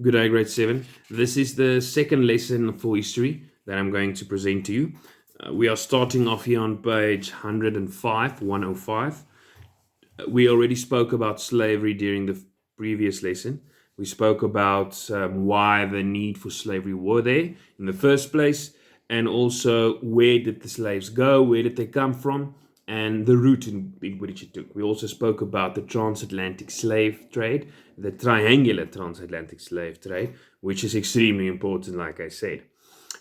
Good day, Grade 7. This is the second lesson for history that I'm going to present to you. We are starting off here on page 105, 105. We already spoke about slavery during the previous lesson. We spoke about why the need for slavery were there in the first place, and also where did the slaves go, where did they come from, and the route in which it took. We also spoke about the transatlantic slave trade, the triangular transatlantic slave trade, which is extremely important, like I said.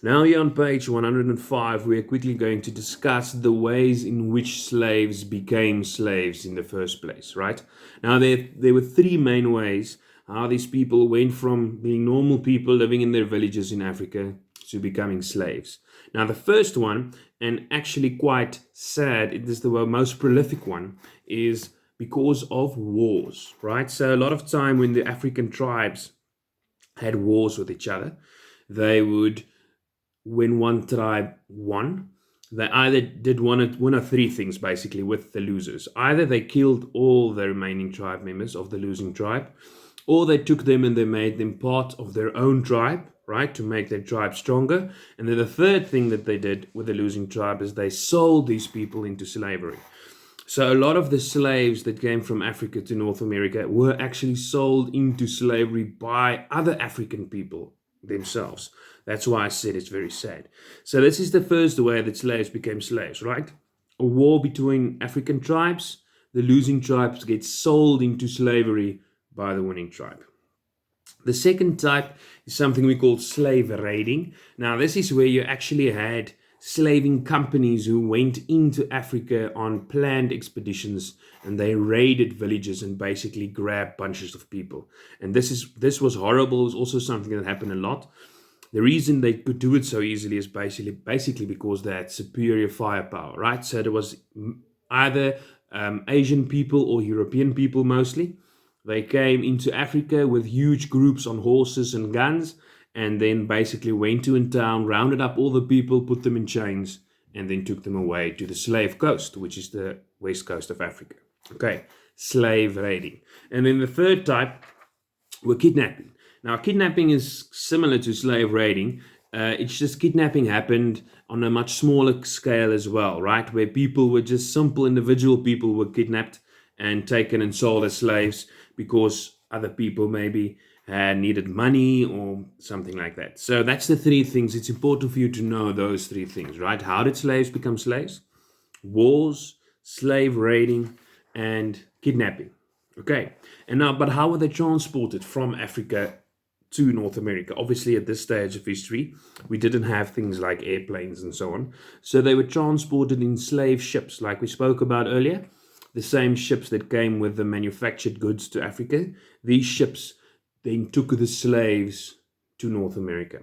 Now, here on page 105, we are quickly going to discuss the ways in which slaves became slaves in the first place, right? Now, there were three main ways how these people went from being normal people living in their villages in Africa to becoming slaves. Now, the first one, and actually quite sad, it is the most prolific one, is because of wars, right? So, a lot of time when the African tribes had wars with each other, they would when one tribe won, they either did one of three things basically with the losers. Either they killed all the remaining tribe members of the losing tribe, or they took them and they made them part of their own tribe, right, to make their tribe stronger. And then the third thing that they did with the losing tribe is they sold these people into slavery. So a lot of the slaves that came from Africa to North America were actually sold into slavery by other African people themselves. That's why I said it's very sad. So this is the first way that slaves became slaves, right? A war between African tribes. The losing tribes get sold into slavery by the winning tribe. The second type is something we call slave raiding. Now, this is where you actually had slaving companies who went into Africa on planned expeditions and they raided villages and basically grabbed bunches of people. And this was horrible. It was also something that happened a lot. The reason they could do it so easily is basically because they had superior firepower, right? So there was either Asian people or European people mostly. They came into Africa with huge groups on horses and guns, and then basically went to a town, rounded up all the people, put them in chains, and then took them away to the slave coast, which is the west coast of Africa. Okay, slave raiding. And then the third type were kidnapping. Now, kidnapping is similar to slave raiding. It's just kidnapping happened on a much smaller scale as well, right? Where people were just simple individual people were kidnapped and taken and sold as slaves because other people maybe had needed money or something like that. So that's the three things. It's important for you to know those three things, right? How did slaves become slaves? Wars, slave raiding, and kidnapping. Okay, and now, but how were they transported from Africa to North America? Obviously, at this stage of history, we didn't have things like airplanes and so on. So they were transported in slave ships, like we spoke about earlier, the same ships that came with the manufactured goods to Africa. These ships then took the slaves to North America.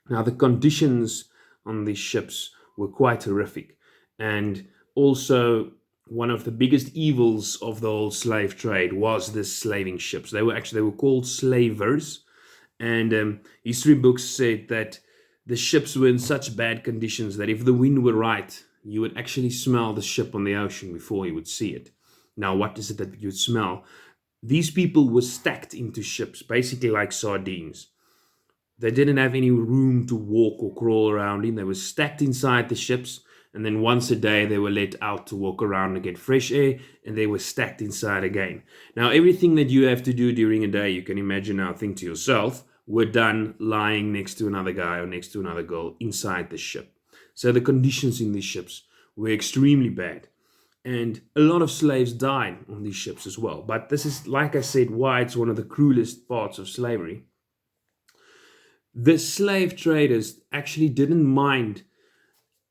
Now, the conditions on these ships were quite horrific. And also, one of the biggest evils of the whole slave trade was the slaving ships. They were called slavers, and history books said that the ships were in such bad conditions that if the wind were right, you would actually smell the ship on the ocean before you would see it. Now, what is it that you'd smell? These people were stacked into ships, basically like sardines. They didn't have any room to walk or crawl around in. They were stacked inside the ships, and then once a day they were let out to walk around and get fresh air, and they were stacked inside again. Now, everything that you have to do during a day, you can imagine now, think to yourself, were done lying next to another guy or next to another girl inside the ship. So the conditions in these ships were extremely bad. And a lot of slaves died on these ships as well. But this is, like I said, why it's one of the cruelest parts of slavery. The slave traders actually didn't mind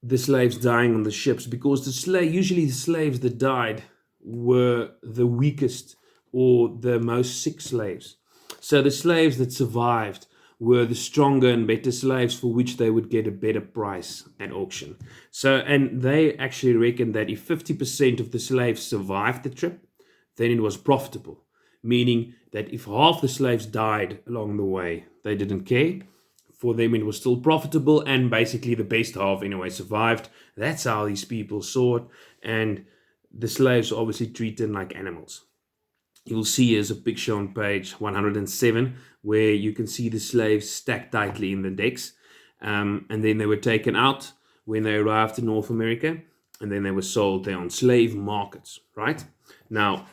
the slaves dying on the ships because usually the slaves that died were the weakest or the most sick slaves. So the slaves that survived were the stronger and better slaves for which they would get a better price at auction. So, and they actually reckoned that if 50% of the slaves survived the trip, then it was profitable, meaning that if half the slaves died along the way, they didn't care. For them, it was still profitable, and basically the best half anyway survived. That's how these people saw it, and the slaves were obviously treated like animals. you'll see here's a picture on page 107 where you can see the slaves stacked tightly in the decks. And then they were taken out when they arrived in North America, and then they were sold there on slave markets, right? Now,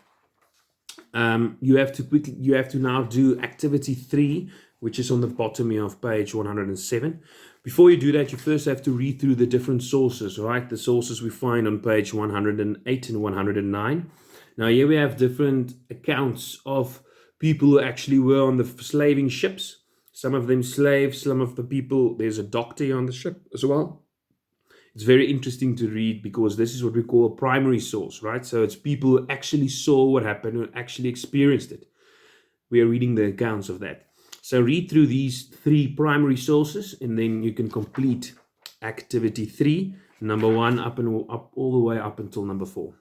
you have to now do activity 3, which is on the bottom here of page 107. Before you do that, you first have to read through the different sources, right? The sources we find on page 108 and 109. Now here we have different accounts of people who actually were on the slaving ships. Some of them slaves, some of the people, there's a doctor on the ship as well. It's very interesting to read because this is what we call a primary source, right? So it's people who actually saw what happened, who actually experienced it. We are reading the accounts of that. So read through these 3 primary sources, and then you can complete activity 3, number 1 up all the way up until number 4.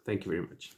Thank you very much.